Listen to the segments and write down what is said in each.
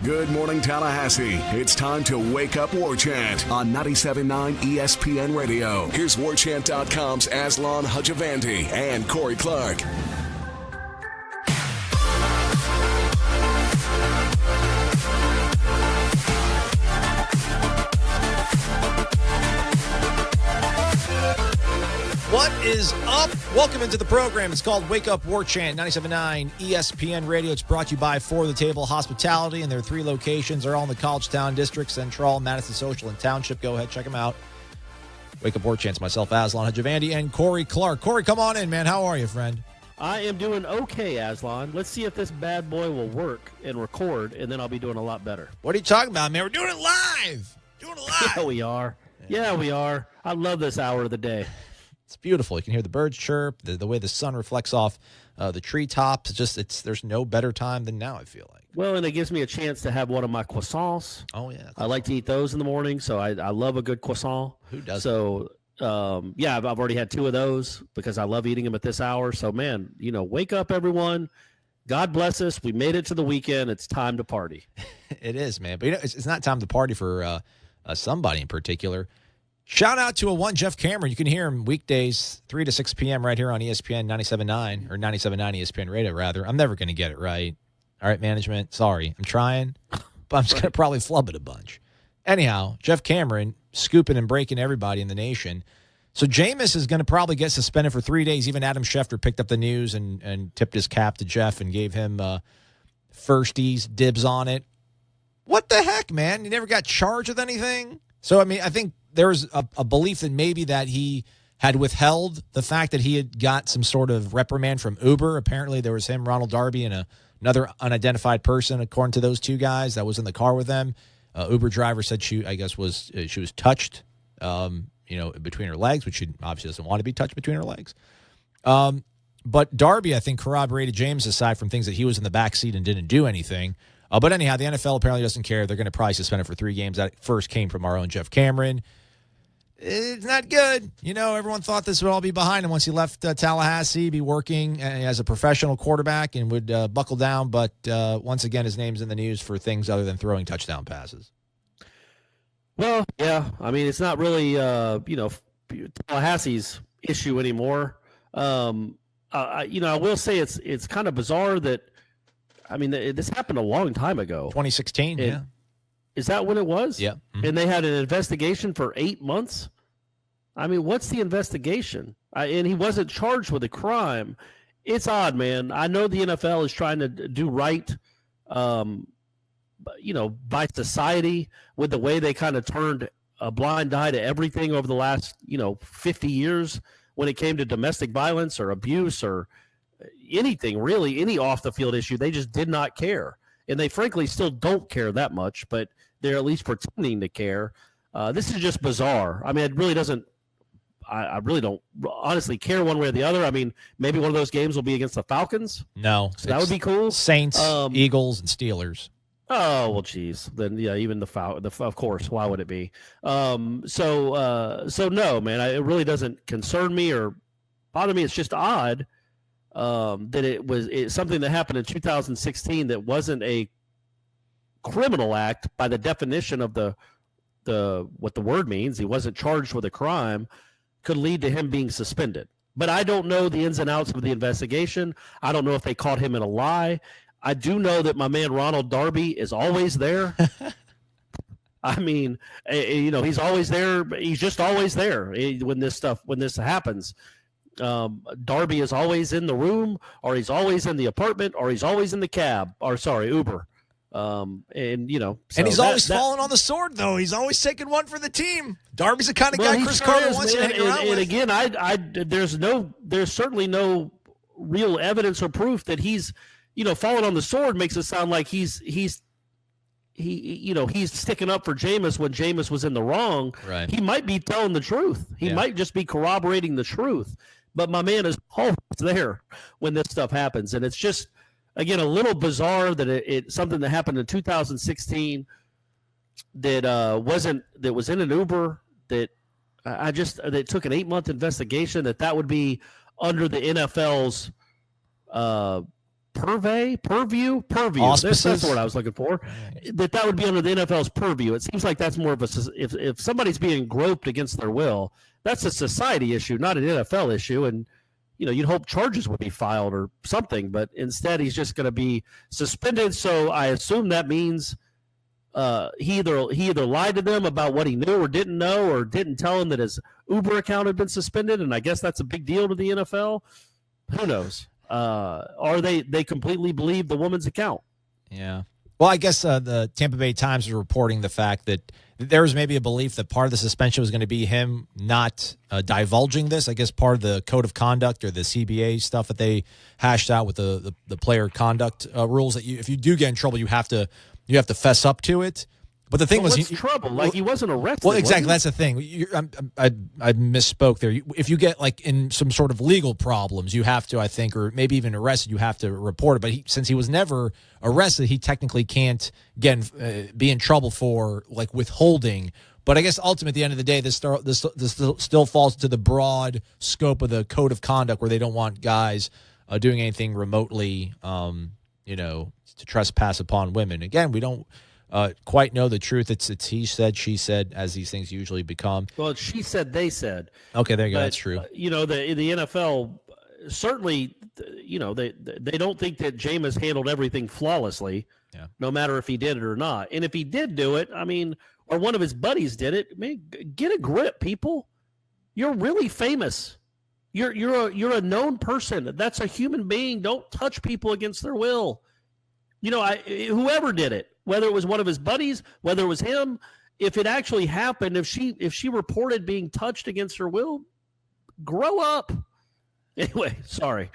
Good morning, Tallahassee. It's time to wake up War Chant on 97.9 ESPN Radio. Here's WarChant.com's Aslan Hajavandi and Corey Clark. What is up? Welcome into the program. It's called Wake Up War Chant, 97.9 ESPN Radio. It's brought to you by For the Table Hospitality, and there are 3 locations. They're all in the College Town District, Central, Madison Social, and Township. Go ahead, check them out. Wake Up War Chant's myself, Aslan Hajavandi, and Corey Clark. Corey, come on in, man. How are you, friend? I am doing okay, Aslan. Let's see if this bad boy will work and record, and then I'll be doing a lot better. What are you talking about, man? We're doing it live. Yeah, we are. Yeah, we are. I love this hour of the day. It's beautiful. You can hear the birds chirp, the way the sun reflects off the treetops. There's no better time than now, I feel like. Well, and it gives me a chance to have one of my croissants. Oh, yeah. I like to eat those in the morning, so I love a good croissant. Who doesn't? So, I've already had 2 of those because I love eating them at this hour. So, man, wake up, everyone. God bless us. We made it to the weekend. It's time to party. It is, man. But it's not time to party for somebody in particular. Shout out to Jeff Cameron. You can hear him weekdays 3 to 6 p.m. right here on ESPN 97.9 or 97.9 ESPN Radio, rather. I'm never going to get it right. All right, management, sorry. I'm trying, but I'm just going to probably flub it a bunch. Anyhow, Jeff Cameron scooping and breaking everybody in the nation. So Jameis is going to probably get suspended for 3 days. Even Adam Schefter picked up the news and tipped his cap to Jeff and gave him firsties, dibs on it. What the heck, man? He never got charged with anything? So, I mean, I think there was a belief that maybe that he had withheld the fact that he had got some sort of reprimand from Uber. Apparently, there was him, Ronald Darby, and another unidentified person, according to those 2 guys that was in the car with them. Uber driver said she was touched, between her legs, which she obviously doesn't want to be touched between her legs. But Darby, I think, corroborated James aside from things that he was in the backseat and didn't do anything. But anyhow, the NFL apparently doesn't care. They're going to probably suspend it for 3 games. That first came from our own Jeff Cameron. It's not good. Everyone thought this would all be behind him once he left Tallahassee, be working as a professional quarterback and would buckle down. But once again, his name's in the news for things other than throwing touchdown passes. Well, yeah. I mean, it's not really, Tallahassee's issue anymore. I will say it's kind of bizarre that, I mean, this happened a long time ago. 2016, yeah. Is that when it was? Yeah. Mm-hmm. And they had an investigation for 8 months? I mean, what's the investigation? And he wasn't charged with a crime. It's odd, man. I know the NFL is trying to do right, by society with the way they kind of turned a blind eye to everything over the last, 50 years when it came to domestic violence or abuse or anything, really, any off-the-field issue. They just did not care. And they, frankly, still don't care that much, but they're at least pretending to care. This is just bizarre. I mean, it really doesn't – I really don't honestly care one way or the other. I mean, maybe one of those games will be against the Falcons. No. So that would be cool. Saints, Eagles, and Steelers. Oh, well, geez. Then, yeah, even of course, why would it be? So no, man, it really doesn't concern me or bother me. It's just odd that it's something that happened in 2016 that wasn't a criminal act by the definition of what the word means. He wasn't charged with a crime, could lead to him being suspended. But I don't know the ins and outs of the investigation. I don't know if they caught him in a lie. I do know that my man Ronald Darby is always there. I mean, he's always there. He's just always there when this happens. Darby is always in the room, or he's always in the apartment, or he's always in the cab, Uber. And he's always falling on the sword, though. He's always taking one for the team. Darby's the kind of guy Chris Carter wants to hang around with. And again, there's certainly no real evidence or proof that he's, falling on the sword makes it sound like he's sticking up for Jameis when Jameis was in the wrong. Right. He might be telling the truth. He might just be corroborating the truth. But my man is always there when this stuff happens. And it's just, again, a little bizarre that it's something that happened in 2016 that was in an Uber that that took an 8-month investigation that would be under the NFL's purview. Auspices? That's the word I was looking for. That would be under the NFL's purview. It seems like that's more of a if somebody's being groped against their will, that's a society issue, not an NFL issue. And you'd hope charges would be filed or something, but instead he's just going to be suspended. So I assume that means he either lied to them about what he knew or didn't know, or didn't tell them that his Uber account had been suspended. And I guess that's a big deal to the NFL. Who knows? Or they completely believe the woman's account. Yeah. Well, I guess the Tampa Bay Times is reporting the fact that there was maybe a belief that part of the suspension was going to be him not divulging this. I guess part of the code of conduct or the CBA stuff that they hashed out with the player conduct rules that if you do get in trouble, you have to fess up to it. But the thing was, trouble? Like, he wasn't arrested. Well, exactly. That's the thing. I misspoke there. If you get like in some sort of legal problems, you have to, I think, or maybe even arrested, you have to report it. But since he was never arrested, he technically can't be in trouble for like withholding. But I guess ultimately, at the end of the day, this still falls to the broad scope of the code of conduct, where they don't want guys doing anything remotely, to trespass upon women. Again, we don't quite know the truth. It's he said, she said, as these things usually become. Well, it's she said, they said. Okay, there you go. That's true. The NFL certainly, they don't think that Jameis handled everything flawlessly, no matter if he did it or not. And if he did do it, or one of his buddies did it, get a grip, people. You're really famous. You're a known person. That's a human being. Don't touch people against their will. Whoever did it, whether it was one of his buddies, whether it was him, if it actually happened, if she reported being touched against her will, grow up. Anyway, sorry.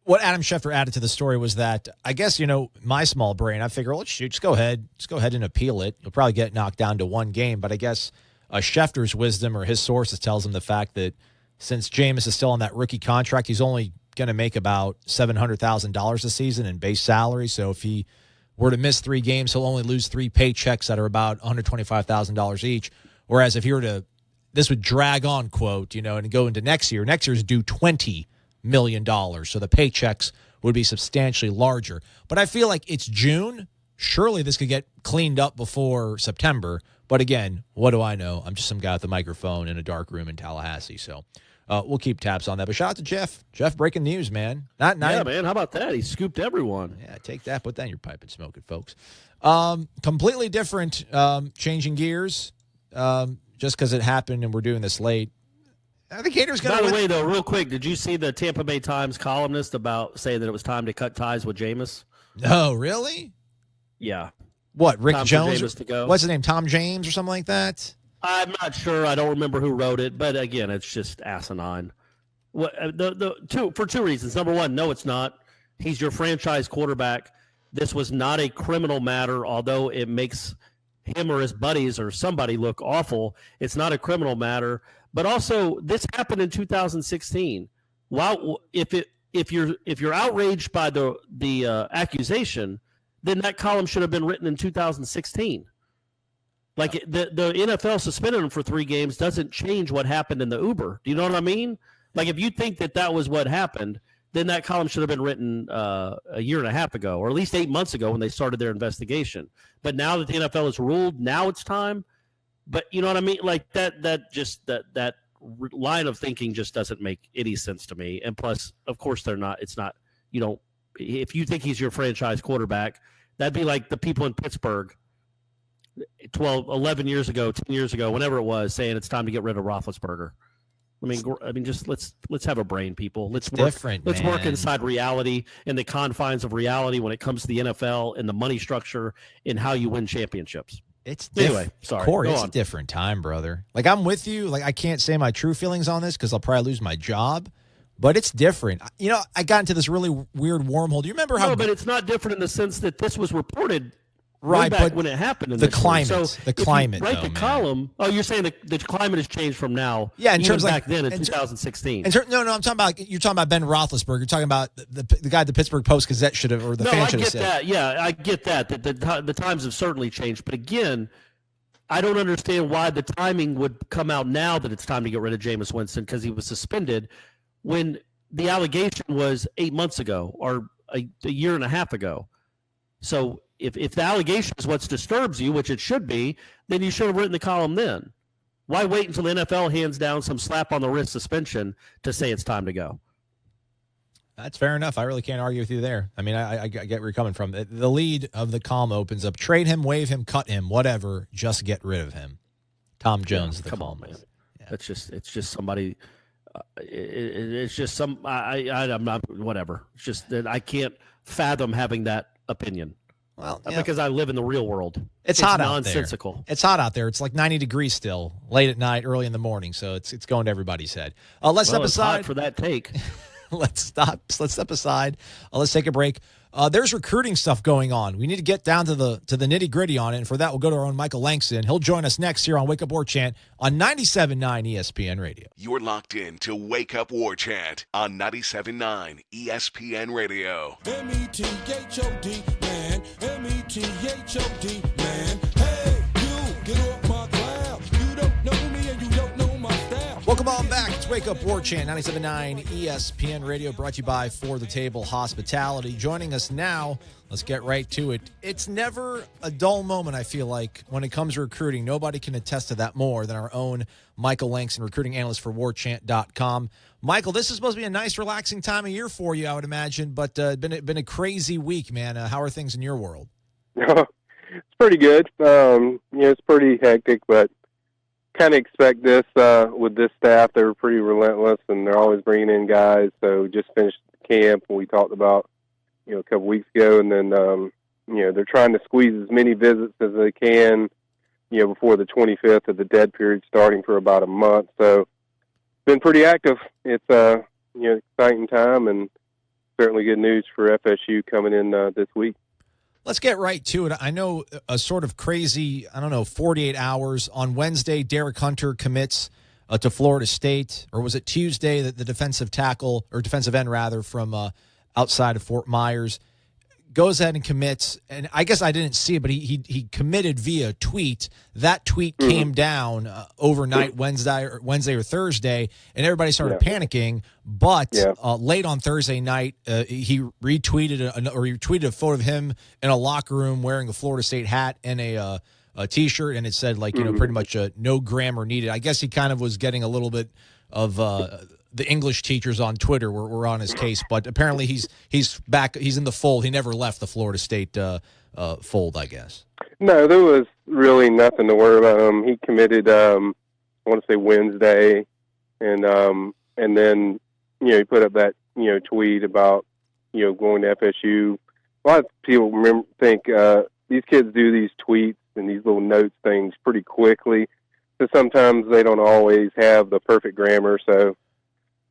What Adam Schefter added to the story was that, I guess, my small brain, I figure, let's shoot, just go ahead and appeal it. You'll probably get knocked down to one game. But I guess Schefter's wisdom, or his sources, tells him the fact that since Jameis is still on that rookie contract, he's only going to make about $700,000 a season in base salary. So if he were to miss 3 games, he'll only lose 3 paychecks that are about $125,000 each. Whereas if you were to, this would drag on, quote, and go into next year's due $20 million. So the paychecks would be substantially larger. But I feel like it's June. Surely this could get cleaned up before September. But again, what do I know? I'm just some guy with a microphone in a dark room in Tallahassee. So we'll keep tabs on that. But shout out to Jeff. Jeff breaking news, man. Yeah, man. How about that? He scooped everyone. Yeah, take that. Put that in your pipe and smoke it, folks. Completely different, changing gears, just because it happened and we're doing this late. I think Gators going to By the way, though, real quick, did you see the Tampa Bay Times columnist about saying that it was time to cut ties with Jameis? No, really? Yeah. What, Rick Jones? What's his name, Tom James or something like that? I'm not sure. I don't remember who wrote it, but again, it's just asinine. For 2 reasons. Number one, no, it's not. He's your franchise quarterback. This was not a criminal matter, although it makes him or his buddies or somebody look awful. It's not a criminal matter. But also, this happened in 2016. Wow, if you're outraged by the accusation, then that column should have been written in 2016. Like, the NFL suspended him for 3 games doesn't change what happened in the Uber. Do you know what I mean? Like, if you think that was what happened, then that column should have been written a year and a half ago, or at least 8 months ago when they started their investigation. But now that the NFL has ruled, now it's time. But you know what I mean? Like, that line of thinking just doesn't make any sense to me. And plus, of course, if you think he's your franchise quarterback, that'd be like the people in Pittsburgh 11 years ago, 10 years ago, whenever it was, saying it's time to get rid of Roethlisberger. I mean, just let's have a brain, people. Let's work inside reality, in the confines of reality, when it comes to the NFL and the money structure and how you win championships. Anyway, sorry, Corey, it's a different time, brother. Like, I'm with you. Like, I can't say my true feelings on this because I'll probably lose my job. But it's different. I got into this really weird wormhole. Do you remember how? No, but it's not different in the sense that this was reported. Right, back when it happened. The climate, the climate. Write the column. Oh, you're saying the climate has changed from now. Yeah, in terms back then in 2016. No, I'm talking about. You're talking about Ben Roethlisberger. You're talking about the guy the Pittsburgh Post Gazette should have, or the fan should have said. That. Yeah, I get that. That the times have certainly changed. But again, I don't understand why the timing would come out now that it's time to get rid of Jameis Winston because he was suspended when the allegation was 8 months ago or a year and a half ago. So if the allegation is what disturbs you, which it should be, then you should have written the column then. Why wait until the NFL hands down some slap on the wrist suspension to say it's time to go? That's fair enough. I really can't argue with you there. I mean, I get where you're coming from. The lead of the column opens up: trade him, waive him, cut him, whatever. Just get rid of him. Tom Jones. Come on, man. Yeah. It's just somebody. It's just some. I'm not whatever. It's just that I can't fathom having that opinion. Well, because I live in the real world. It's hot nonsensical. out there. It's hot out there. It's like 90 degrees still, late at night, early in the morning. So it's going to everybody's head. Let's step aside hot for that take. Let's step aside. Let's take a break. There's recruiting stuff going on. We need to get down to the nitty gritty on it. And for that, we'll go to our own Michael Langston. He'll join us next here on Wake Up War Chant on 97.9 ESPN Radio. You're locked in to Wake Up War Chant on 97.9 ESPN Radio. M-E-T-H-O-D, man. M-E-T-H-O-D, man. Hey, you, get off my cloud. You don't know me and you don't know my style. Welcome on back. It's Wake Up War Chant, 97.9 ESPN Radio, brought to you by For the Table Hospitality. Joining us now, let's get right to it. It's never a dull moment, I feel like, when it comes to recruiting. Nobody can attest to that more than our own Michael Langston, recruiting analyst for warchant.com. Michael, this is supposed to be a nice, relaxing time of year for you, I would imagine, but been a crazy week, man. How are things in your world? It's pretty good. It's pretty hectic, but kind of expect this with this staff. They were pretty relentless, and they're always bringing in guys. So just finished camp, and we talked about a couple weeks ago, and then they're trying to squeeze as many visits as they can before the 25th of the dead period, starting for about a month. So been pretty active. It's exciting time, and certainly good news for FSU coming in this week. Let's get right to it. I know a sort of crazy, 48 hours. On Wednesday, Derick Hunter commits to Florida State, or was it Tuesday that the defensive end rather, from outside of Fort Myers goes ahead and commits. And I guess I didn't see it, but he committed via tweet. That tweet came down overnight Wednesday or Thursday, and everybody started panicking. But late on Thursday night, he retweeted a photo of him in a locker room wearing a Florida State hat and a T-shirt, and it said pretty much no grammar needed. I guess he kind of was getting a little bit of the English teachers on Twitter were on his case, but apparently he's back. He's in the fold. He never left the Florida State fold, I guess. No, there was really nothing to worry about. He committed, I want to say Wednesday, and then he put up that tweet about going to FSU. A lot of people think these kids do these tweets and these little notes things pretty quickly, so sometimes they don't always have the perfect grammar. So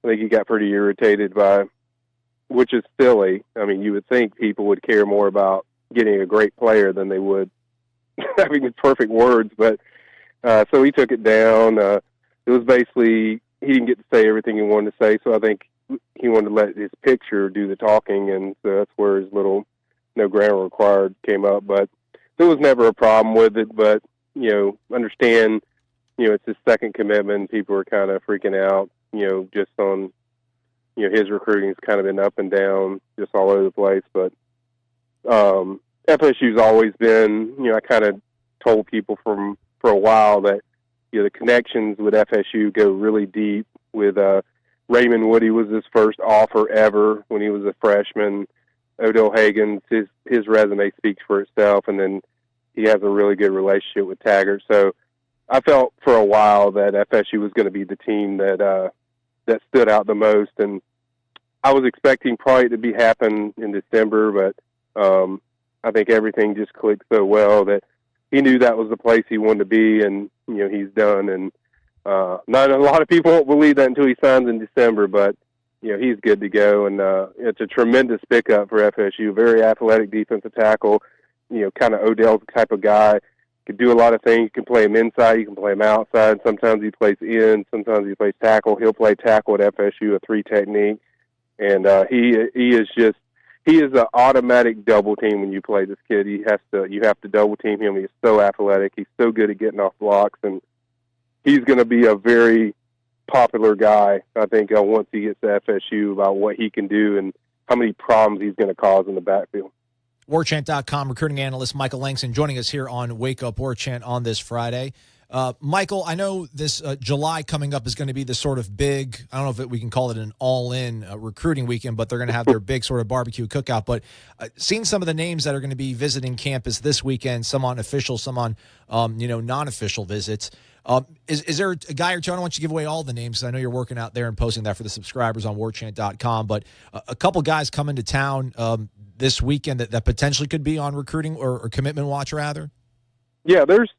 I think he got pretty irritated by, which is silly. I mean, you would think people would care more about getting a great player than they would having the perfect words. But so he took it down. It was basically, he didn't get to say everything he wanted to say. So I think he wanted to let his picture do the talking. And so that's where his little no grammar required came up. But there was never a problem with it. But, understand, it's his second commitment. People are kind of freaking out. Just on, his recruiting's kind of been up and down, just all over the place. But FSU's always been, I kind of told people for a while that, the connections with FSU go really deep. With Raymond Woody was his first offer ever when he was a freshman. Odell Hagens, his resume speaks for itself, and then he has a really good relationship with Taggart. So I felt for a while that FSU was going to be the team that stood out the most, and I was expecting probably to happen in December, but I think everything just clicked so well that he knew that was the place he wanted to be, and he's done. And not a lot of people won't believe that until he signs in December, but he's good to go, and it's a tremendous pickup for FSU. Very athletic defensive tackle, kind of Odell's type of guy. Could do a lot of things. You can play him inside, you can play him outside. Sometimes he plays in, sometimes he plays tackle. He'll play tackle at FSU, a 3 technique. And he is an automatic double team when you play this kid. You have to double team him. He's so athletic. He's so good at getting off blocks, and he's going to be a very popular guy, I think, once he gets to FSU, about what he can do. And problems he's going to cause in the backfield. WarChant.com recruiting analyst Michael Langston joining us here on Wake Up War Chant on this Friday. Michael, I know this July coming up is going to be the sort of big, I don't know if we can call it an all-in recruiting weekend, but they're going to have their big sort of barbecue cookout. But seeing some of the names that are going to be visiting campus this weekend, some on official, some on non-official visits. Is there a guy or two? I don't want you to give away all the names because I know you're working out there and posting that for the subscribers on WarChant.com. But a couple guys coming to town this weekend that potentially could be on recruiting or commitment watch, rather? Yeah, there's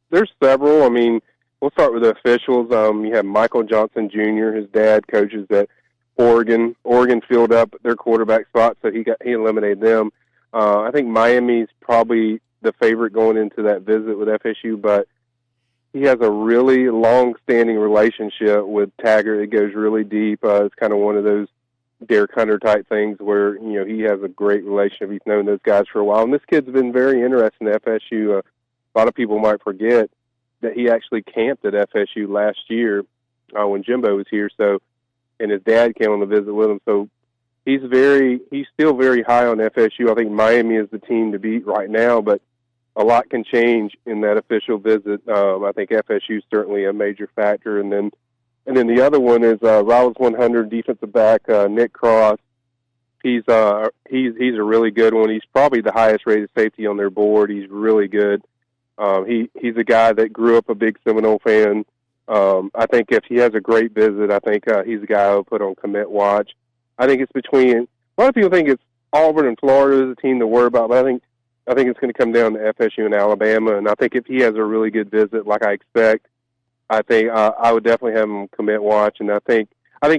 several. I mean, we'll start with the officials. You have Michael Johnson Jr. His dad coaches at Oregon. Oregon filled up their quarterback spot, so he eliminated them. I think Miami's probably the favorite going into that visit with FSU, but he has a really long-standing relationship with Taggart. It goes really deep. It's kind of one of those Derick Hunter type things where, he has a great relationship. He's known those guys for a while. And this kid's been very interested in FSU. A lot of people might forget that he actually camped at FSU last year when Jimbo was here. So, and his dad came on the visit with him. So he's still very high on FSU. I think Miami is the team to beat right now, but a lot can change in that official visit. I think FSU is certainly a major factor. And then the other one is Rivals 100 defensive back Nick Cross. He's a really good one. He's probably the highest rated safety on their board. He's really good. He's a guy that grew up a big Seminole fan. I think if he has a great visit, I think he's a guy I'll put on commit watch. I think it's between, a lot of people think it's Auburn and Florida is a team to worry about, but I think it's going to come down to FSU and Alabama. And I think if he has a really good visit, like I expect, I think I would definitely have him commit watch. And I think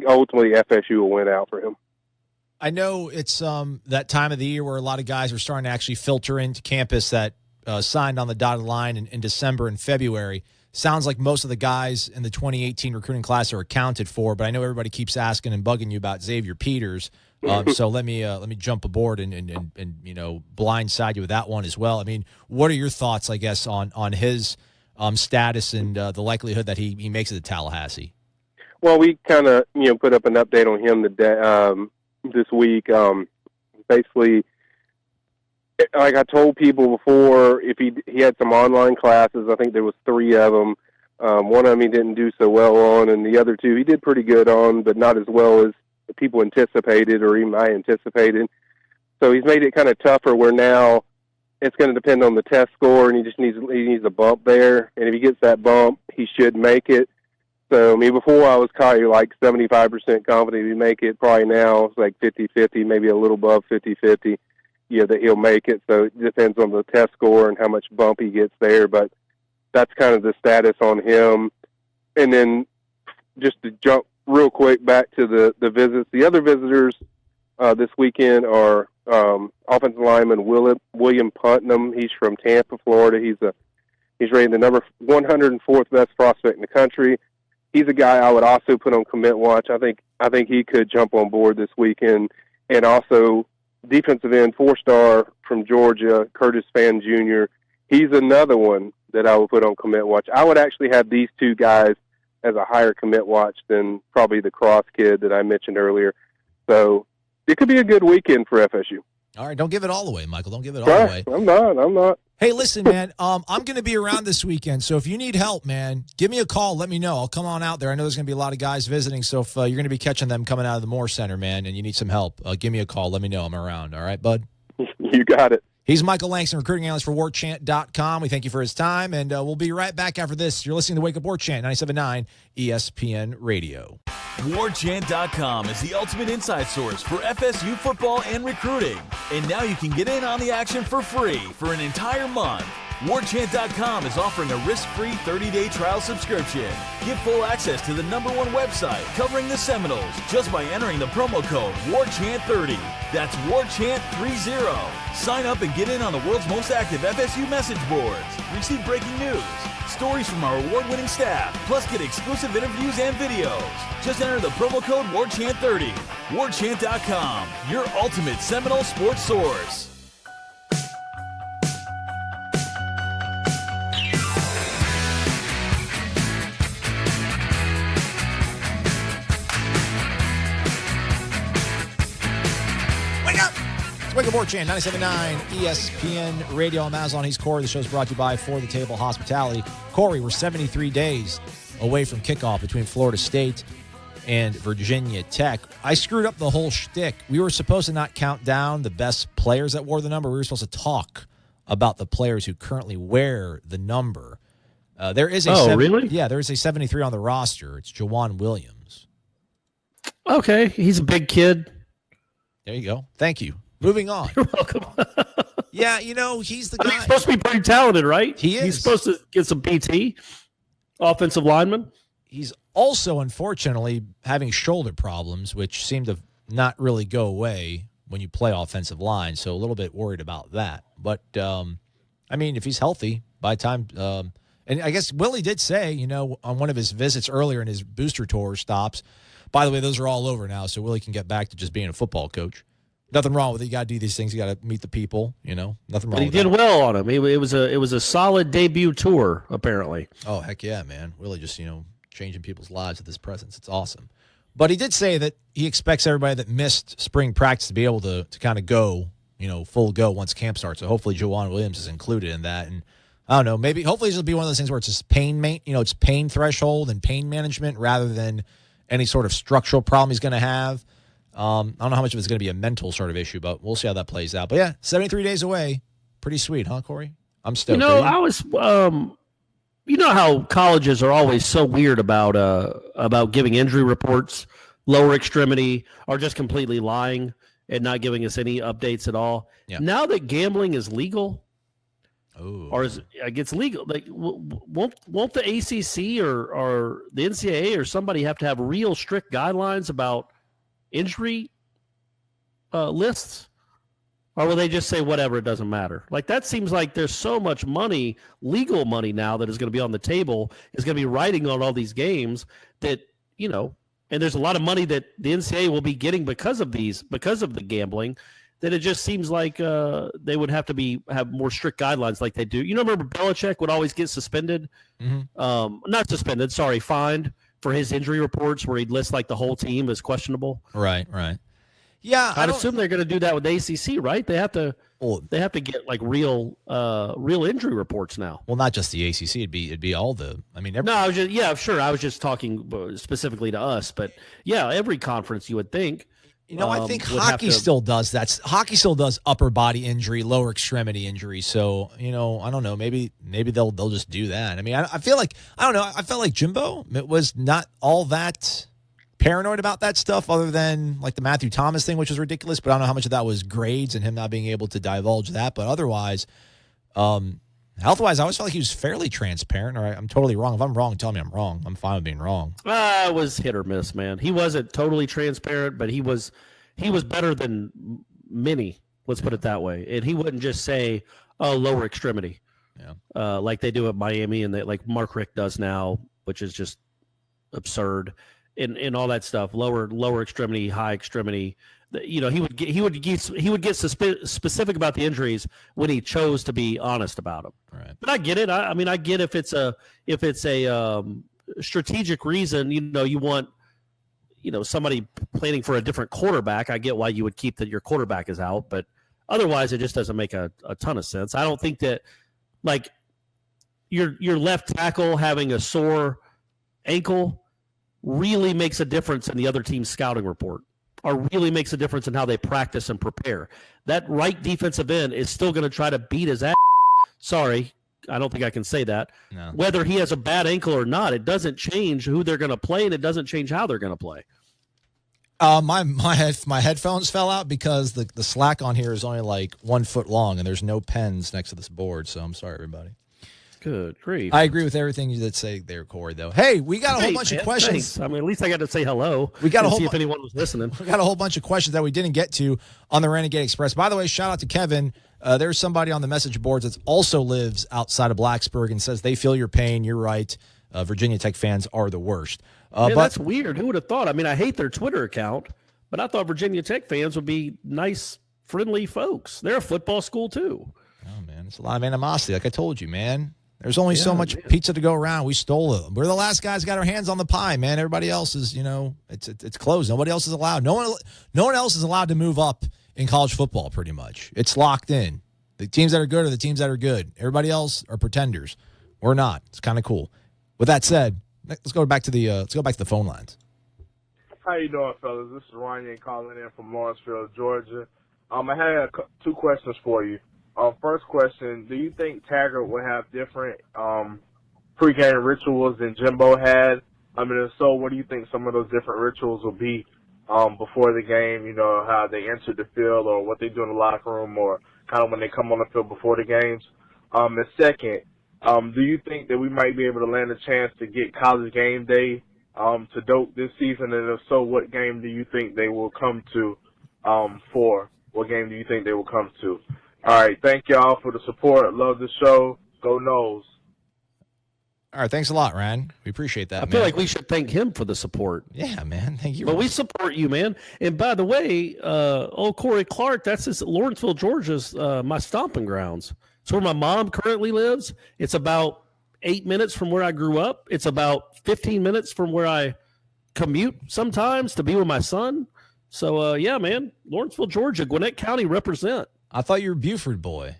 ultimately FSU will win out for him. I know it's that time of the year where a lot of guys are starting to actually filter into campus that signed on the dotted line in December and February. Sounds like most of the guys in the 2018 recruiting class are accounted for, but I know everybody keeps asking and bugging you about Xavier Peters. So let me jump aboard and blindside you with that one as well. I mean, what are your thoughts, I guess, on his status and the likelihood that he makes it to Tallahassee? Well, we kind of put up an update on him this week. Basically, like I told people before, if he had some online classes, I think there was 3 of them. One of them he didn't do so well on, and the other 2 he did pretty good on, but not as well as people anticipated or even I anticipated. So he's made it kind of tougher where now it's going to depend on the test score, and he needs a bump there. And if he gets that bump, he should make it. So, I mean, before I was probably like 75% confident he'd make it. Probably now it's like 50-50, maybe a little above 50-50. That he'll make it. So it depends on the test score and how much bump he gets there. But that's kind of the status on him. And then just to jump real quick back to the visits, the other visitors this weekend are offensive lineman William Putnam. He's from Tampa, Florida. He's rated the number 104th best prospect in the country. He's a guy I would also put on commit watch. I think he could jump on board this weekend. And also defensive end 4-star from Georgia, Curtis Fan Jr. He's another one that I would put on commit watch. I would actually have these 2 guys as a higher commit watch than probably the Cross kid that I mentioned earlier. So it could be a good weekend for FSU. All right, don't give it all away, Michael. Don't give it all away. I'm not. Hey, listen, man, I'm going to be around this weekend, so if you need help, man, give me a call. Let me know. I'll come on out there. I know there's going to be a lot of guys visiting, so if you're going to be catching them coming out of the Moore Center, man, and you need some help, give me a call. Let me know. I'm around. All right, bud? You got it. He's Michael Langston, recruiting analyst for WarChant.com. We thank you for his time, and we'll be right back after this. You're listening to Wake Up War Chant, 97.9 ESPN Radio. WarChant.com is the ultimate inside source for FSU football and recruiting. And now you can get in on the action for free for an entire month. WarChant.com is offering a risk-free 30-day trial subscription. Get full access to the #1 website covering the Seminoles just by entering the promo code WarChant30. That's WarChant30. Sign up and get in on the world's most active FSU message boards. Receive breaking news, stories from our award-winning staff, plus get exclusive interviews and videos. Just enter the promo code WarChant30. WarChant.com, your ultimate Seminole sports source. Wake Up War Chant, 97.9 ESPN Radio. I'm Aslan. He's Corey. The show's brought to you by For the Table Hospitality. Corey, we're 73 days away from kickoff between Florida State and Virginia Tech. I screwed up the whole shtick. We were supposed to not count down the best players that wore the number. We were supposed to talk about the players who currently wear the number. There is a really? Yeah, there is a 73 on the roster. It's Jawan Williams. Okay, he's a big kid. There you go. Thank you. Moving on. You're welcome. Yeah, he's the guy. He's supposed to be pretty talented, right? He is. He's supposed to get some PT, offensive lineman. He's also, unfortunately, having shoulder problems, which seem to not really go away when you play offensive line. So a little bit worried about that. But, if he's healthy by the time and I guess Willie did say, on one of his visits earlier in his booster tour stops, by the way, those are all over now, so Willie can get back to just being a football coach. Nothing wrong with it. You got to do these things. You got to meet the people, Nothing wrong But he with did that. well on him. It was a solid debut tour, apparently. Oh, heck yeah, man. Willie just, changing people's lives with his presence. It's awesome. But he did say that he expects everybody that missed spring practice to be able to kind of go, full go once camp starts. So hopefully Jawan Williams is included in that. And I don't know, hopefully this will be one of those things where it's just it's pain threshold and pain management rather than any sort of structural problem he's going to have. I don't know how much of it's going to be a mental sort of issue, but we'll see how that plays out. But yeah, 73 days away. Pretty sweet, huh, Corey? I'm stoked. I was, how colleges are always so weird about giving injury reports, lower extremity, or just completely lying and not giving us any updates at all. Yeah. Now that gambling is legal, Ooh. or gets legal, like won't the ACC or the NCAA or somebody have to have real strict guidelines about injury lists, or will they just say whatever, it doesn't matter? Like, that seems like there's so much money, legal money now, that is going to be on the table, is going to be riding on all these games that and there's a lot of money that the NCAA will be getting because of the gambling, that it just seems like they would have to have more strict guidelines like they do. Remember Belichick would always get suspended, not suspended, sorry, fined for his injury reports where he'd list like the whole team as questionable. Right. Yeah, I'd assume they're going to do that with the ACC, right? They have to get like real injury reports now. Well, not just the ACC. It'd be all the. No, I was just talking specifically to us, but yeah, every conference you would think. I think hockey still does that. Hockey still does upper body injury, lower extremity injury. So, I don't know. Maybe they'll just do that. I feel like, I don't know. I felt like Jimbo was not all that paranoid about that stuff, other than like the Matthew Thomas thing, which was ridiculous. But I don't know how much of that was grades and him not being able to divulge that. But otherwise, health-wise, I always felt like he was fairly transparent. Or I'm totally wrong. If I'm wrong, tell me I'm wrong. I'm fine with being wrong. It was hit or miss, man. He wasn't totally transparent, but he was better than many. Let's put it that way. And he wouldn't just say, "Oh, lower extremity," like they do at Miami, and like Mark Richt does now, which is just absurd. And all that stuff, lower extremity, high extremity. He would get specific about the injuries when he chose to be honest about them. Right. But I get it. I get if it's a strategic reason. You want somebody planning for a different quarterback. I get why you would keep that your quarterback is out, but otherwise it just doesn't make a ton of sense. I don't think that like your left tackle having a sore ankle really makes a difference in the other team's scouting report, or really makes a difference in how they practice and prepare. That right defensive end is still going to try to beat his ass. Sorry, I don't think I can say that. No. Whether he has a bad ankle or not, it doesn't change who they're going to play, and it doesn't change how they're going to play. My headphones fell out because the slack on here is only like 1 foot long, and there's no pens next to this board. So I'm sorry, everybody. Good grief. I agree with everything you did say there, Corey, though. Hey, we got a whole bunch of questions. Thanks. At least I got to say hello. We got to see if anyone was listening. We got a whole bunch of questions that we didn't get to on the Renegade Express. By the way, shout out to Kevin. There's somebody on the message boards that also lives outside of Blacksburg and says they feel your pain. You're right. Virginia Tech fans are the worst. But that's weird. Who would have thought? I hate their Twitter account, but I thought Virginia Tech fans would be nice, friendly folks. They're a football school, too. Oh, man. It's a lot of animosity. Like I told you, man. There's only so much pizza to go around. We stole it. We're the last guys got our hands on the pie, man. Everybody else is, it's closed. Nobody else is allowed. No one else is allowed to move up in college football, pretty much. It's locked in. The teams that are good are the teams that are good. Everybody else are pretenders. We're not. It's kind of cool. With that said, let's go back to the phone lines. How you doing, fellas? This is Ryan calling in from Lawrenceville, Georgia. I had two questions for you. First question, do you think Taggart will have different pregame rituals than Jimbo had? I mean, if so, what do you think some of those different rituals will be before the game, you know, how they enter the field or what they do in the locker room or kind of when they come on the field before the games? And second, do you think that we might be able to land a chance to get College Game Day to Doak this season? And if so, what game do you think they will come to for? What game do you think they will come to? All right, thank y'all for the support. Love the show. Go Noles. All right, thanks a lot, Ryan. We appreciate that, I feel like we should thank him for the support. Yeah, man. Thank you. But we support you, man. And by the way, old Corey Clark, that's Lawrenceville, Georgia's my stomping grounds. It's where my mom currently lives. It's about 8 minutes from where I grew up. It's about 15 minutes from where I commute sometimes to be with my son. So, yeah, man, Lawrenceville, Georgia, Gwinnett County represent. I thought you were a Buford boy.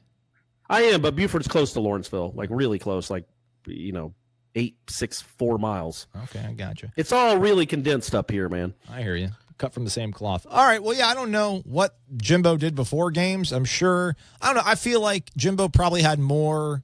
I am, but Buford's close to Lawrenceville, like really close, like, 4 miles. Okay, I got you. It's all really condensed up here, man. I hear you. Cut from the same cloth. All right, well, yeah, I don't know what Jimbo did before games. I'm sure. I don't know. I feel like Jimbo probably had more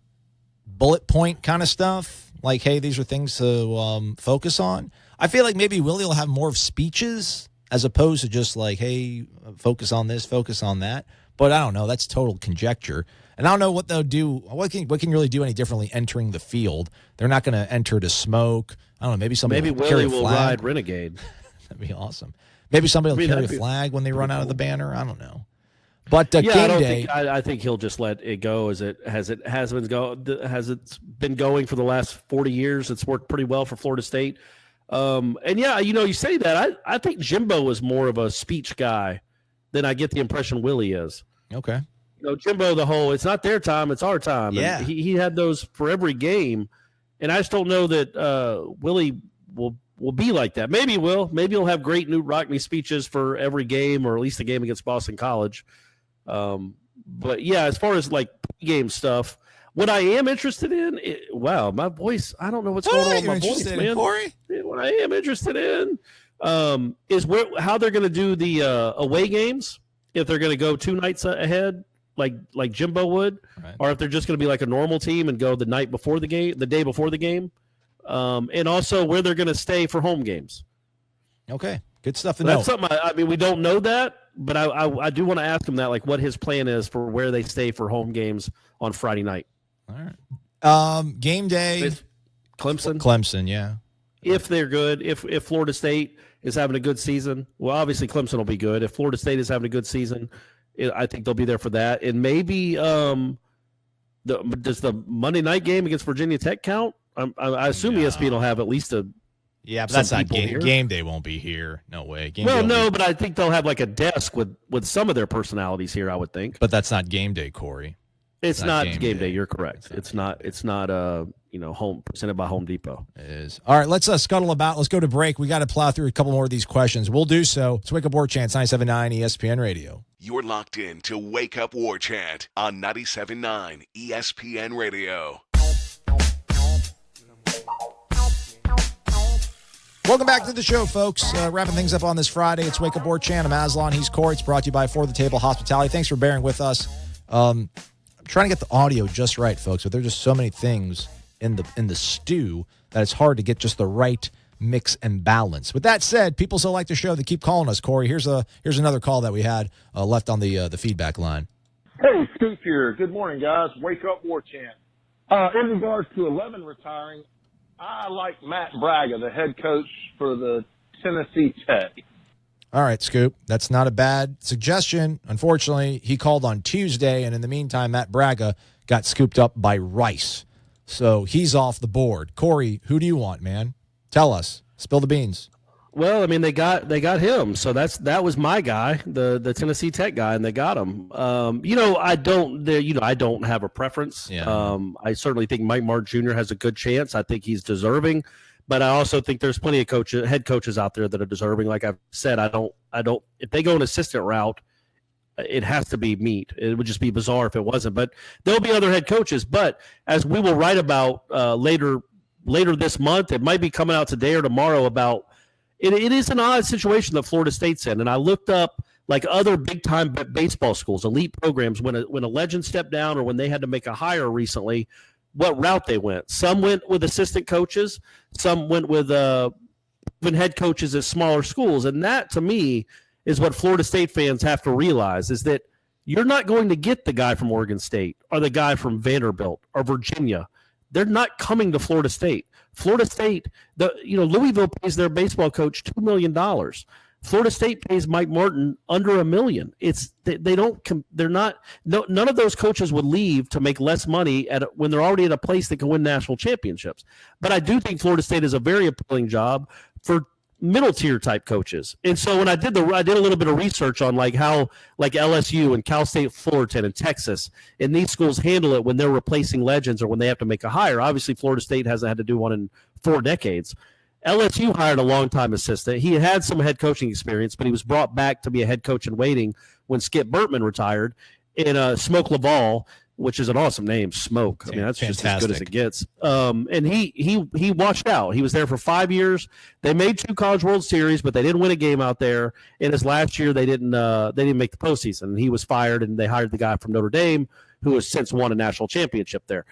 bullet point kind of stuff. Like, hey, these are things to focus on. I feel like maybe Willie will have more of speeches as opposed to just like, hey, focus on this, focus on that. But I don't know. That's total conjecture. And I don't know what they'll do. What can really do any differently entering the field? They're not going to enter to smoke. I don't know. Maybe somebody will carry a flag. Willie will ride Renegade. That'd be awesome. Maybe somebody will carry a flag when they run out of the banner. I don't know. But Game Day, I think he'll just let it go as it has been going for the last 40 years. It's worked pretty well for Florida State. And yeah, you say that. I think Jimbo is more of a speech guy than I get the impression Willie is. Okay. Jimbo, it's not their time, it's our time. Yeah. And he had those for every game. And I just don't know that Willie will be like that. Maybe he will. Maybe he'll have great Newt Rockne speeches for every game, or at least the game against Boston College. But yeah, as far as like game stuff, what I am interested in, wow, my voice, I don't know what's going on with my voice, man. Corey? What I am interested in is how they're going to do the away games, if they're going to go 2 nights ahead, like Jimbo would, right, or if they're just going to be like a normal team and go the day before the game, and also where they're going to stay for home games. Okay, good stuff to know. That's something. I mean, we don't know that, but I do want to ask him that, like what his plan is for where they stay for home games on Friday night. All right. Game day. Clemson, yeah. If they're good, if Florida State is having a good season, well, obviously Clemson will be good. If Florida State is having a good season, I think they'll be there for that. And maybe does the Monday night game against Virginia Tech count? I assume ESPN will have at least a. Yeah, but that's not game day. Won't be here. No way. But I think they'll have like a desk with some of their personalities here, I would think. But that's not game day, Corey. It's not game day. You're correct. It's not home presented by Home Depot. It is. All right, let's scuttle about. Let's go to break. We got to plow through a couple more of these questions. We'll do so. It's Wake Up War Chant, 97.9 ESPN Radio. You're locked in to Wake Up War Chant on 97.9 ESPN Radio. Welcome back to the show, folks. Wrapping things up on this Friday. It's Wake Up War Chant. I'm Aslan. He's Corey. It's brought to you by For the Table Hospitality. Thanks for bearing with us. I'm trying to get the audio just right, folks, but there's just so many things in the stew that it's hard to get just the right mix and balance. With that said, people so like the show, they keep calling us, Corey. Here's another call that we had left on the feedback line. Hey, Scoop here. Good morning, guys. Wake Up War Chant. In regards to 11 retiring, I like Matt Braga, the head coach for the Tennessee Tech. All right, Scoop. That's not a bad suggestion. Unfortunately, he called on Tuesday, and in the meantime, Matt Braga got scooped up by Rice. So he's off the board. Corey, who do you want, man? Tell us. Spill the beans. Well, I mean, they got him, so that was my guy, the Tennessee Tech guy, and they got him. I don't have a preference. Yeah. I certainly think Mike Mark Jr. has a good chance. I think he's deserving, but I also think there's plenty of head coaches out there that are deserving. Like I've said, I don't. If they go an assistant route, it has to be meat. It would just be bizarre if it wasn't. But there'll be other head coaches. But as we will write about later this month, it might be coming out today or tomorrow about it is an odd situation that Florida State's in. And I looked up like other big-time baseball schools, elite programs, when a legend stepped down or when they had to make a hire recently, what route they went. Some went with assistant coaches. Some went with even head coaches at smaller schools. And that, to me, is what Florida State fans have to realize, is that you're not going to get the guy from Oregon State or the guy from Vanderbilt or Virginia. They're not coming to Florida State. Florida State, Louisville pays their baseball coach $2 million. Florida State pays Mike Martin under $1 million. None of those coaches would leave to make less money when they're already at a place that can win national championships. But I do think Florida State is a very appealing job for middle tier type coaches. And so when I did a little bit of research on how LSU and Cal State Fullerton and Texas and these schools handle it when they're replacing legends or when they have to make a hire. Obviously Florida State hasn't had to do one in 4 decades. LSU hired a longtime assistant. He had some head coaching experience, but he was brought back to be a head coach in waiting when Skip Bertman retired. And Smoke Laval, which is an awesome name, Smoke. I mean, that's fantastic. Just as good as it gets. And he watched out. He was there for 5 years. They made 2 College World Series, but they didn't win a game out there. In his last year, they didn't make the postseason. And he was fired, and they hired the guy from Notre Dame, who has since won a national championship there.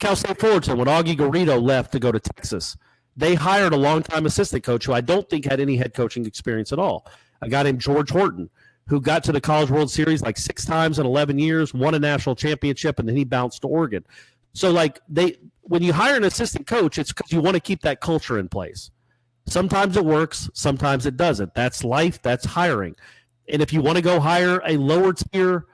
Cal State Fullerton, when Augie Garrido left to go to Texas, they hired a longtime assistant coach who I don't think had any head coaching experience at all. A guy named George Horton, who got to the College World Series like 6 times in 11 years, won a national championship, and then he bounced to Oregon. So when you hire an assistant coach, it's because you want to keep that culture in place. Sometimes it works, sometimes it doesn't. That's life, that's hiring. And if you want to go hire a lower tier,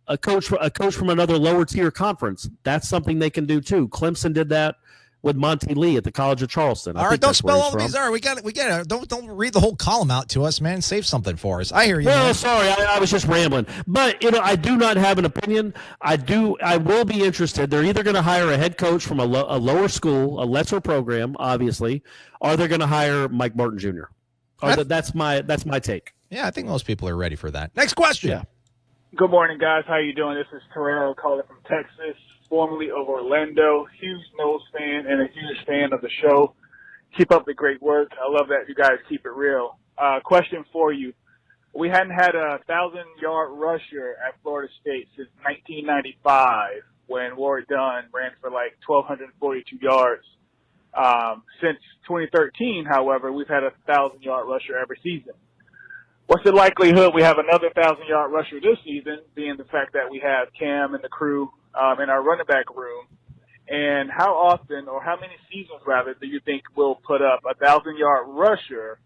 a coach from another lower tier conference, that's something they can do too. Clemson did that with Monty Lee at the College of Charleston. All right, don't spell all of these. All right, we got it. Don't read the whole column out to us, man. Save something for us. I hear you. Well, sorry, I was just rambling. But I do not have an opinion. I will be interested. They're either going to hire a head coach from a lower school, a lesser program, obviously, or they're going to hire Mike Martin Jr. That's my take. Yeah, I think most people are ready for that. Next question. Yeah. Good morning, guys. How you doing? This is Terrell calling from Texas, formerly of Orlando. Huge Knowles fan and a huge fan of the show. Keep up the great work. I love that you guys keep it real. Question for you. We hadn't had a 1,000-yard rusher at Florida State since 1995 when Ward Dunn ran for like 1,242 yards. Since 2013, however, we've had a 1,000-yard rusher every season. What's the likelihood we have another 1,000-yard rusher this season, being the fact that we have Cam and the crew in our running back room? And how often, or how many seasons rather, do you think we'll put up a 1,000-yard rusher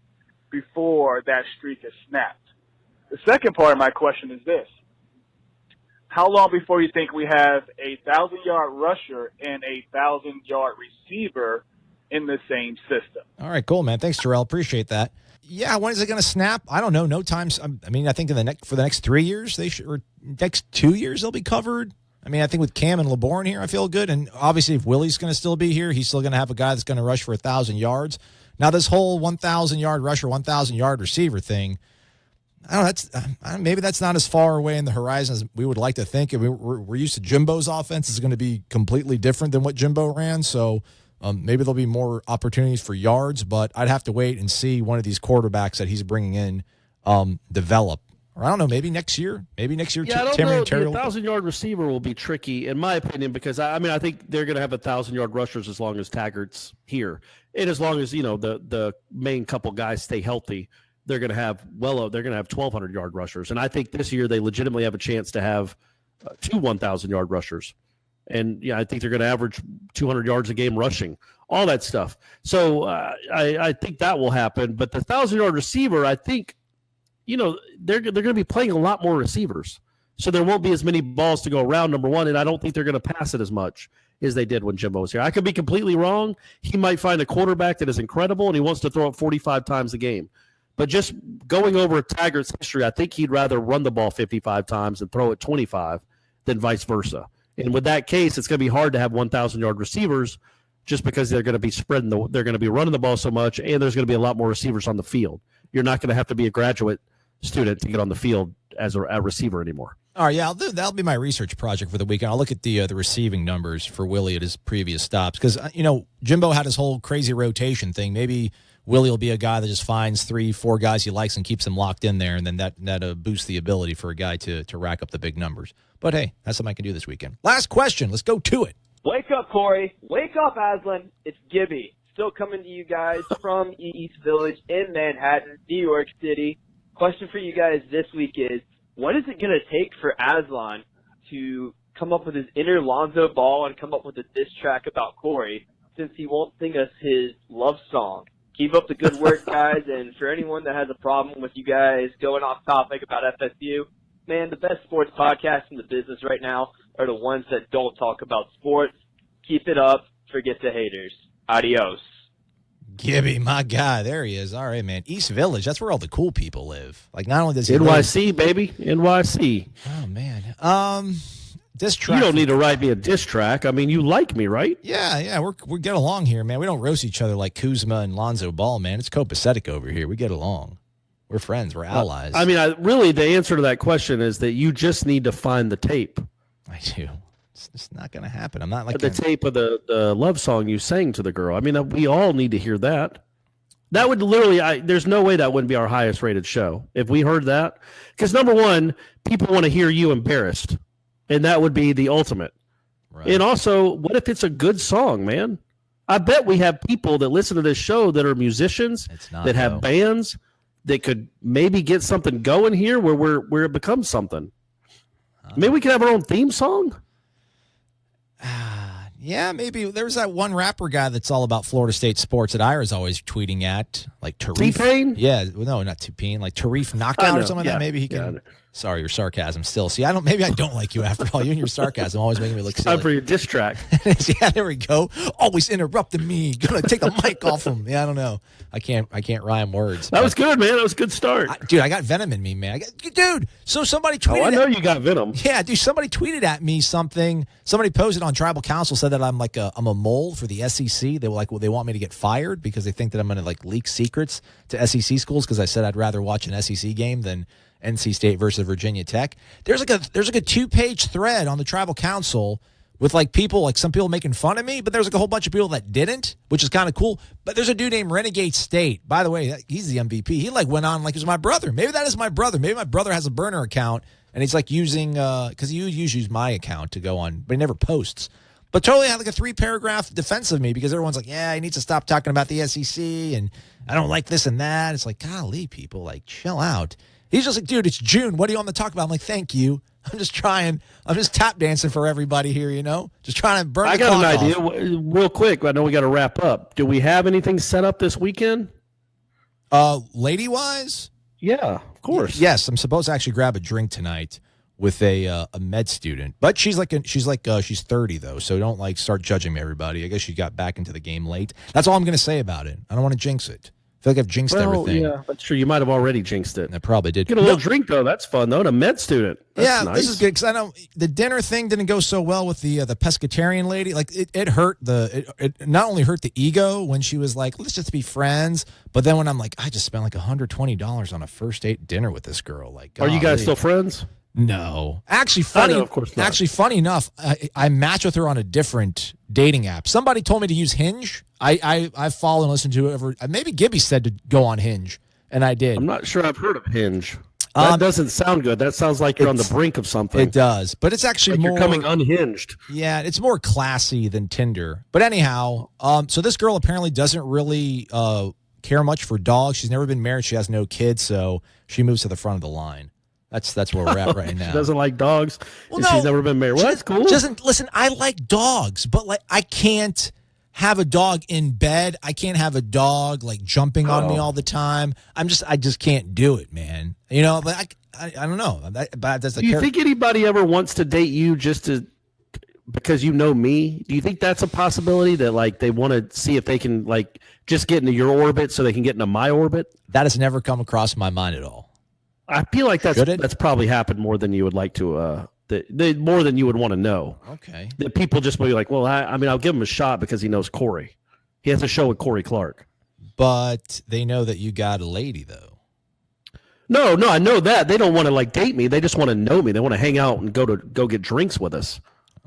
before that streak is snapped? The second part of my question is this. How long before you think we have a 1,000-yard rusher and a 1,000-yard receiver in the same system? All right, cool, man. Thanks, Terrell. Appreciate that. Yeah, when is it going to snap? I don't know. No times. I mean, I think for the next 3 years, or next 2 years, they'll be covered. I mean, I think with Cam and LeBourne here, I feel good. And obviously, if Willie's going to still be here, he's still going to have a guy that's going to rush for 1,000 yards. Now, this whole 1,000-yard rusher, 1,000-yard receiver thing, I don't know. Maybe that's not as far away in the horizon as we would like to think. We're used to Jimbo's offense is going to be completely different than what Jimbo ran. So maybe there'll be more opportunities for yards, but I'd have to wait and see one of these quarterbacks that he's bringing in develop. Or I don't know, maybe next year. Yeah, I don't know. The 1,000-yard receiver will be tricky, in my opinion, because, I think they're going to have 1,000-yard rushers as long as Taggart's here. And as long as, the main couple guys stay healthy, they're going to have 1,200-yard rushers. And I think this year they legitimately have a chance to have 2 1,000-yard rushers. And, I think they're going to average 200 yards a game rushing, all that stuff. So I think that will happen. But the 1,000-yard receiver, I think, they're going to be playing a lot more receivers. So there won't be as many balls to go around, number one, and I don't think they're going to pass it as much as they did when Jimbo was here. I could be completely wrong. He might find a quarterback that is incredible, and he wants to throw it 45 times a game. But just going over Taggart's history, I think he'd rather run the ball 55 times and throw it 25 than vice versa. And with that case, it's going to be hard to have 1,000-yard receivers just because they're going to be they're going to be running the ball so much, and there's going to be a lot more receivers on the field. You're not going to have to be a graduate student to get on the field as a receiver anymore. All right, yeah, that'll be my research project for the weekend. I'll look at the receiving numbers for Willie at his previous stops because Jimbo had his whole crazy rotation thing. Maybe Willie will be a guy that just finds 3-4 guys he likes and keeps them locked in there, and then that boosts the ability for a guy to rack up the big numbers. But hey, that's something I can do this weekend. Last question. Let's go to it. Wake up, Corey. Wake up, Aslan. It's Gibby. Still coming to you guys from East Village in Manhattan, New York City. Question for you guys this week is, what is it going to take for Aslan to come up with his inner Lonzo Ball and come up with a diss track about Corey, since he won't sing us his love song? Keep up the good work, guys, and for anyone that has a problem with you guys going off topic about FSU, man, the best sports podcasts in the business right now are the ones that don't talk about sports. Keep it up. Forget the haters. Adios. Gibby, my guy. There he is. All right, man. East Village, that's where all the cool people live. Like, not only does he NYC, baby. NYC. Oh, man. Diss track. You don't need to write me a diss track. I mean, you like me, right? Yeah. We get along here, man. We don't roast each other like Kuzma and Lonzo Ball, man. It's copacetic over here. We get along. We're friends. We're allies. I mean, really, the answer to that question is that you just need to find the tape. I do. It's not going to happen. I'm not like the tape of the love song you sang to the girl. I mean, we all need to hear that. That would literally, there's no way that wouldn't be our highest rated show if we heard that. Because number one, people want to hear you embarrassed, and that would be the ultimate. Right. And also, what if it's a good song, man? I bet we have people that listen to this show that are musicians, that have bands, that could maybe get something going here where it becomes something. Maybe we could have our own theme song. Yeah, maybe. There was that one rapper guy that's all about Florida State sports that Ira's always tweeting at, like Tarif. T-Pain? Yeah, no, not T-Pain, like Tarif Knockout or something like that. Maybe he can. Yeah. Sorry, your sarcasm still. See, maybe I don't like you after all. You and your sarcasm always making me look silly. Time for your diss track. Yeah, there we go. Always interrupting me. Gonna take the mic off him. Yeah, I don't know. I can't rhyme words. That was good, man. That was a good start. Dude, I got venom in me, man. Dude, so somebody tweeted. Oh, I know you got venom. Yeah, dude, somebody tweeted at me something. Somebody posted on Tribal Council, said that I'm a mole for the SEC. They were they want me to get fired because they think that I'm going to leak secrets to SEC schools because I said I'd rather watch an SEC game than NC State versus Virginia Tech. There's a 2-page thread on the Tribal Council with people, some people making fun of me, but there's a whole bunch of people that didn't, which is kind of cool. But there's a dude named Renegade State. By the way, he's the MVP. He went on like he was my brother. Maybe that is my brother. Maybe my brother has a burner account and he's using because he usually use my account to go on, but he never posts. But totally had a 3-paragraph defense of me because everyone's like, yeah, he needs to stop talking about the SEC and I don't like this and that. It's golly, people, chill out. He's just dude, it's June. What do you want to talk about? I'm like, thank you. I'm just trying. I'm just tap dancing for everybody here, Just trying to burn the clock off. I got an idea. Real quick, I know we got to wrap up. Do we have anything set up this weekend? Lady-wise? Yeah, of course. Yes, I'm supposed to actually grab a drink tonight with a med student. But she's 30, though, so don't, start judging me, everybody. I guess she got back into the game late. That's all I'm going to say about it. I don't want to jinx it. I feel like I've jinxed everything. Yeah, that's true. You might have already jinxed it. I probably did. Get a little drink, though. That's fun, though. A med student. That's nice. This is good because I know the dinner thing didn't go so well with the pescatarian lady. It hurt it not only hurt the ego when she was like, let's just be friends, but then when I'm like, I just spent $120 on a first date dinner with this girl. Are you guys still friends? No, actually, funny. Of course not. Actually, funny enough, I matched with her on a different dating app. Somebody told me to use Hinge. I follow and listen to whoever. Maybe Gibby said to go on Hinge, and I did. I'm not sure I've heard of Hinge. That doesn't sound good. That sounds like you're on the brink of something. It does, but it's actually more. You're coming unhinged. Yeah, it's more classy than Tinder. But anyhow, so this girl apparently doesn't really care much for dogs. She's never been married. She has no kids, so she moves to the front of the line. That's where we're at right now. She doesn't like dogs. Well, she's never been married. Well, that's cool. Listen, I like dogs, but I can't have a dog in bed. I can't have a dog jumping on me all the time. I just can't do it, man. But I don't know. Do you think anybody ever wants to date you because you know me? Do you think that's a possibility that they want to see if they can just get into your orbit so they can get into my orbit? That has never come across my mind at all. I feel like that's probably happened more than you would like to, more than you would want to know. Okay. That people just be like, well, I'll give him a shot because he knows Corey. He has a show with Corey Clark. But they know that you got a lady, though. No, I know that. They don't want to date me. They just want to know me. They want to hang out and go get drinks with us.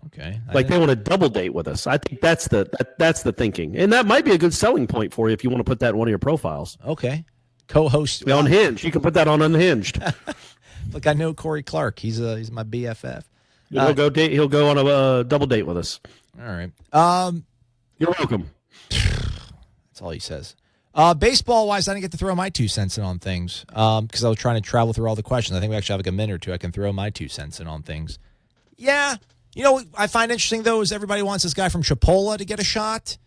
Okay. They want to double date with us. I think that's the thinking. And that might be a good selling point for you if you want to put that in one of your profiles. Okay. Co-host on Hinge. You can put that on Unhinged. Look, I know Corey Clark. He's my BFF. He'll go on a double date with us. All right. You're welcome. That's all he says. Baseball-wise, I didn't get to throw my 2 cents in on things because I was trying to travel through all the questions. I think we actually have a minute or two I can throw my 2 cents in on things. Yeah. You know what I find interesting, though, is everybody wants this guy from Chipola to get a shot.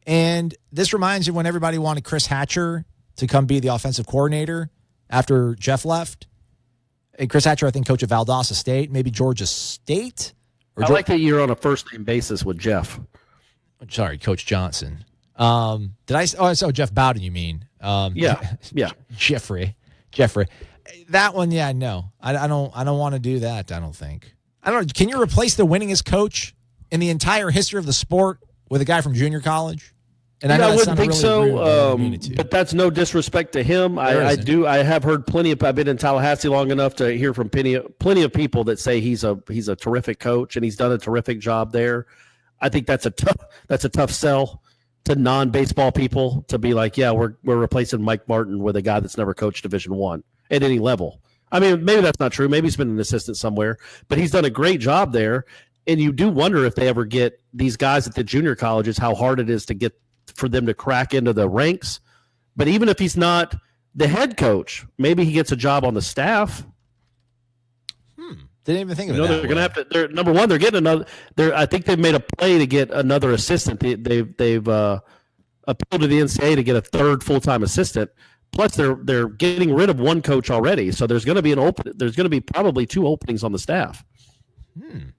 And this reminds you when everybody wanted Chris Hatcher to come be the offensive coordinator after Jeff left. And Chris Hatcher, I think, coach of Valdosta State, maybe Georgia State. I like that you're on a first-name basis with Jeff. Sorry, Coach Johnson. Did I? Oh, so Jeff Bowden, you mean? Yeah. Jeffrey. That one, yeah, no. I don't want to do that. I don't think. I don't know. Can you replace the winningest coach in the entire history of the sport with a guy from junior college? And I wouldn't think so. But that's no disrespect to him. I have heard plenty of. I've been in Tallahassee long enough to hear from plenty of people that say he's a terrific coach and he's done a terrific job there. I think that's a tough sell to non-baseball people to be like, yeah, we're replacing Mike Martin with a guy that's never coached Division I at any level. I mean, maybe that's not true. Maybe he's been an assistant somewhere, but he's done a great job there. And you do wonder if they ever get these guys at the junior colleges, how hard it is to get for them to crack into the ranks. But even if he's not the head coach, maybe he gets a job on the staff. Didn't even think of it. They're going to have to. They're number one. They're getting another. I think they've made a play to get another assistant. They've appealed to the NCAA to get a third full-time assistant. Plus, they're getting rid of one coach already. So there's going to be There's going to be probably 2 openings on the staff.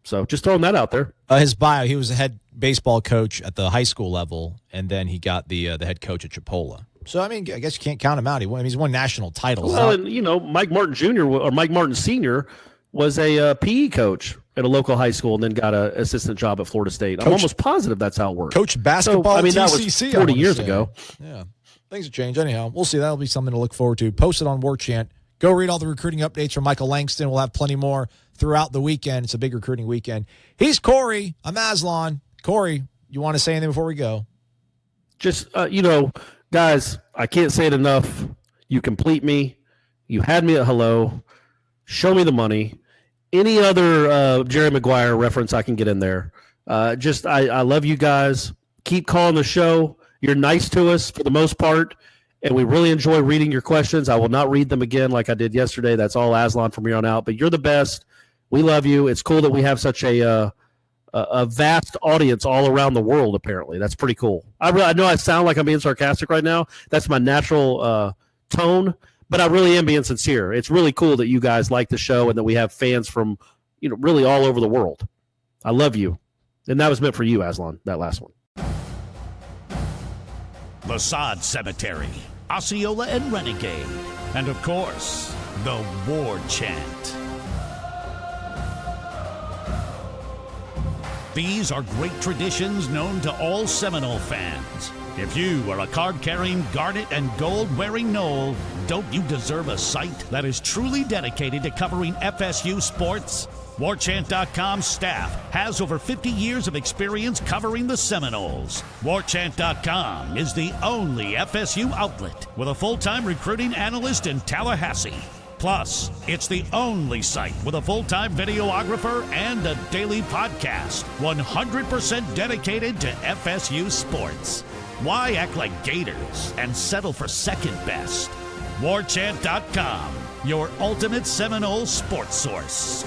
So just throwing that out there. His bio: he was a head baseball coach at the high school level, and then he got the head coach at Chipola. So I mean, I guess you can't count him out. He's won national titles. Well, and Mike Martin Jr. or Mike Martin Sr. was a PE coach at a local high school and then got an assistant job at Florida State. I'm almost positive that's how it works. Coach basketball. So, that was 40 years ago. Yeah, things have changed. Anyhow, we'll see. That'll be something to look forward to. Post it on War Chant. Go read all the recruiting updates from Michael Langston. We'll have plenty more throughout the weekend. It's a big recruiting weekend. He's Corey. I'm Aslan. Corey, you want to say anything before we go? Just, guys, I can't say it enough. You complete me. You had me at hello. Show me the money. Any other Jerry Maguire reference I can get in there. I love you guys. Keep calling the show. You're nice to us for the most part. And we really enjoy reading your questions. I will not read them again like I did yesterday. That's all Aslan from here on out. But you're the best. We love you. It's cool that we have such a vast audience all around the world, apparently. That's pretty cool. I know I sound like I'm being sarcastic right now. That's my natural tone. But I really am being sincere. It's really cool that you guys like the show and that we have fans from, really all over the world. I love you. And that was meant for you, Aslan, that last one. The Sod Cemetery, Osceola and Renegade, and of course, the War Chant. These are great traditions known to all Seminole fans. If you are a card-carrying, garnet and gold-wearing Nole, don't you deserve a site that is truly dedicated to covering FSU sports? WarChant.com's staff has over 50 years of experience covering the Seminoles. WarChant.com is the only FSU outlet with a full-time recruiting analyst in Tallahassee. Plus, it's the only site with a full-time videographer and a daily podcast, 100% dedicated to FSU sports. Why act like Gators and settle for second best? WarChant.com, your ultimate Seminole sports source.